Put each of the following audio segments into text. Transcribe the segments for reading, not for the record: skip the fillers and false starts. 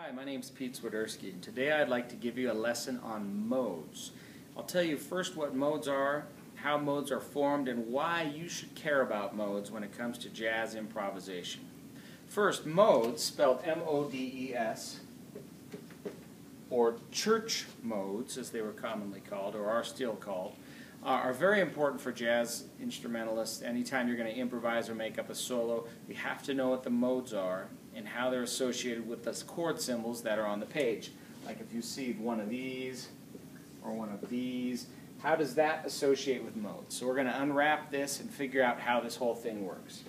Hi, my name is Pete Swiderski, and today I'd like to give you a lesson on modes. I'll tell you first what modes are, how modes are formed, and why you should care about modes when it comes to jazz improvisation. First, modes, spelled M-O-D-E-S, or church modes, as they were commonly called, or are still called, are very important for jazz instrumentalists. Anytime you're going to improvise or make up a solo, you have to know what the modes are and how they're associated with the chord symbols that are on the page. Like if you see one of these or one of these, how does that associate with modes? So we're going to unwrap this and figure out how this whole thing works.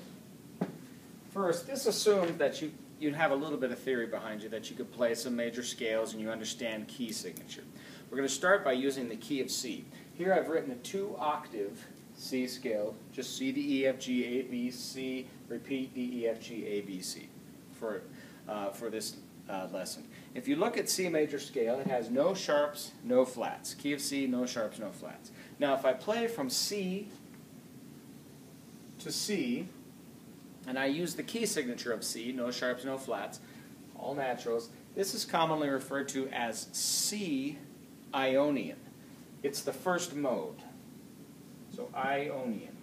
First, this assumes that you'd have a little bit of theory behind you, that you could play some major scales and you understand key signature. We're going to start by using the key of C. Here I've written a 2-octave C scale, just C, D, E, F, G, A, B, C, repeat D, E, F, G, A, B, C for this lesson. If you look at C major scale, it has no sharps, no flats. Key of C, no sharps, no flats. Now if I play from C to C, and I use the key signature of C, no sharps, no flats, all naturals, this is commonly referred to as C Ionian. It's the first mode. So Ionian.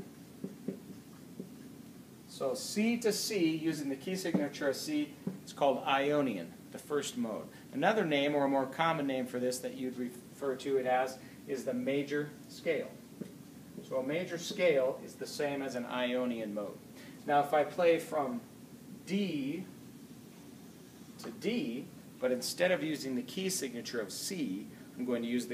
So C to C, using the key signature of C, it's called Ionian, the first mode. Another name, or a more common name for this that you'd refer to it as, is the major scale. So a major scale is the same as an Ionian mode. Now if I play from D to D, but instead of using the key signature of C, I'm going to use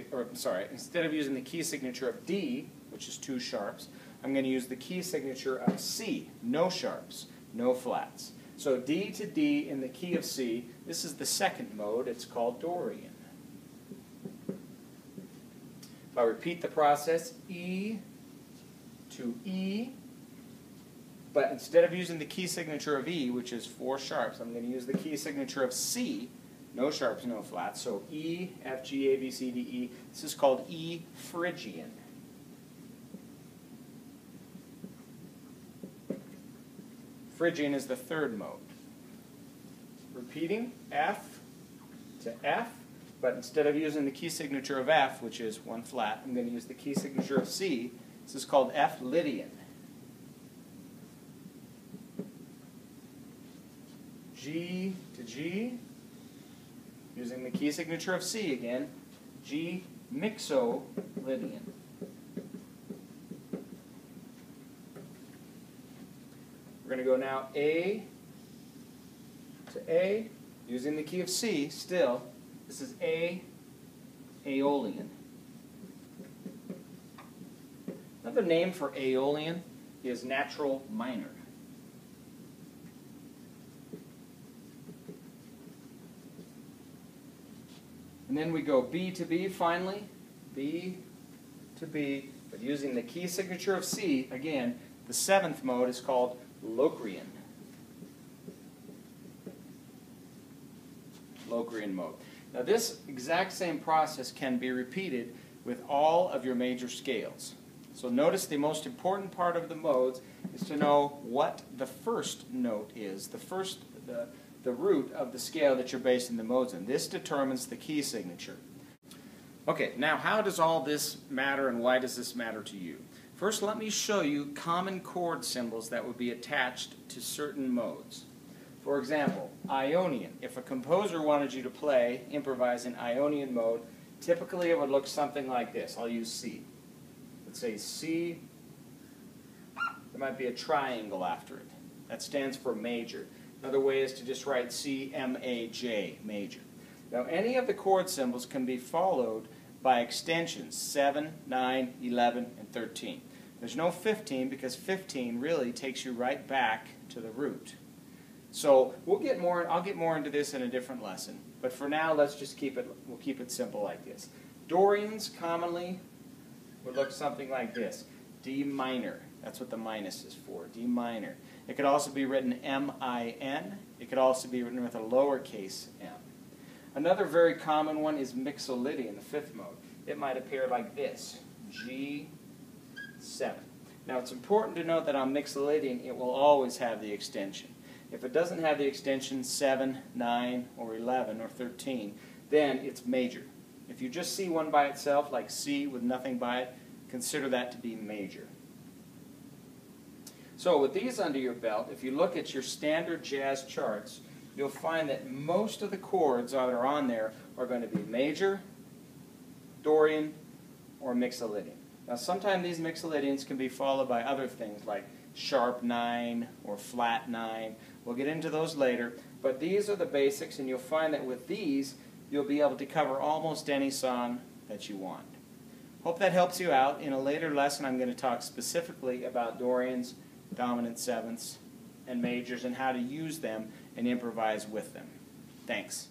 instead of using the key signature of D, which is 2 sharps, I'm going to use the key signature of C, no sharps, no flats. So D to D in the key of C, this is the second mode, it's called Dorian. If I repeat the process, E to E, but instead of using the key signature of E, which is 4 sharps, I'm going to use the key signature of C, no sharps, no flats. So E, F, G, A, B, C, D, E. This is called E Phrygian. Phrygian is the third mode. Repeating, F to F, but instead of using the key signature of F, which is 1 flat, I'm going to use the key signature of C. This is called F Lydian. G to G, using the key signature of C again, G Mixo-Lydian. We're going to go now A to A, using the key of C still. This is A Aeolian. Another name for Aeolian is natural minor. And then we go B to B finally, B to B, but using the key signature of C, again, the 7th mode is called Locrian. Locrian mode. Now this exact same process can be repeated with all of your major scales. So notice the most important part of the modes is to know what the first note is, the root of the scale that you're basing the modes in. This determines the key signature. Okay, now how does all this matter and why does this matter to you? First, let me show you common chord symbols that would be attached to certain modes. For example, Ionian. If a composer wanted you to play, improvise in Ionian mode, typically it would look something like this. I'll use C. Let's say C, there might be a triangle after it. That stands for major. Another way is to just write C, M, A, J, major. Now any of the chord symbols can be followed by extensions, 7, 9, 11, and 13. There's no 15 because 15 really takes you right back to the root. So I'll get more into this in a different lesson, but for now let's just we'll keep it simple like this. Dorians commonly would look something like this. D minor, that's what the minus is for, D minor. It could also be written M-I-N. It could also be written with a lowercase m. Another very common one is Mixolydian, the 5th mode. It might appear like this, G7. Now it's important to note that on Mixolydian it will always have the extension. If it doesn't have the extension 7, 9, or 11, or 13, then it's major. If you just see one by itself, like C with nothing by it, consider that to be major. So with these under your belt, if you look at your standard jazz charts, you'll find that most of the chords that are on there are going to be major, Dorian, or Mixolydian. Now sometimes these Mixolydians can be followed by other things like sharp 9 or flat 9. We'll get into those later, but these are the basics, and you'll find that with these you'll be able to cover almost any song that you want. Hope that helps you out. In a later lesson I'm going to talk specifically about Dorians, dominant sevenths, and majors and how to use them and improvise with them. Thanks.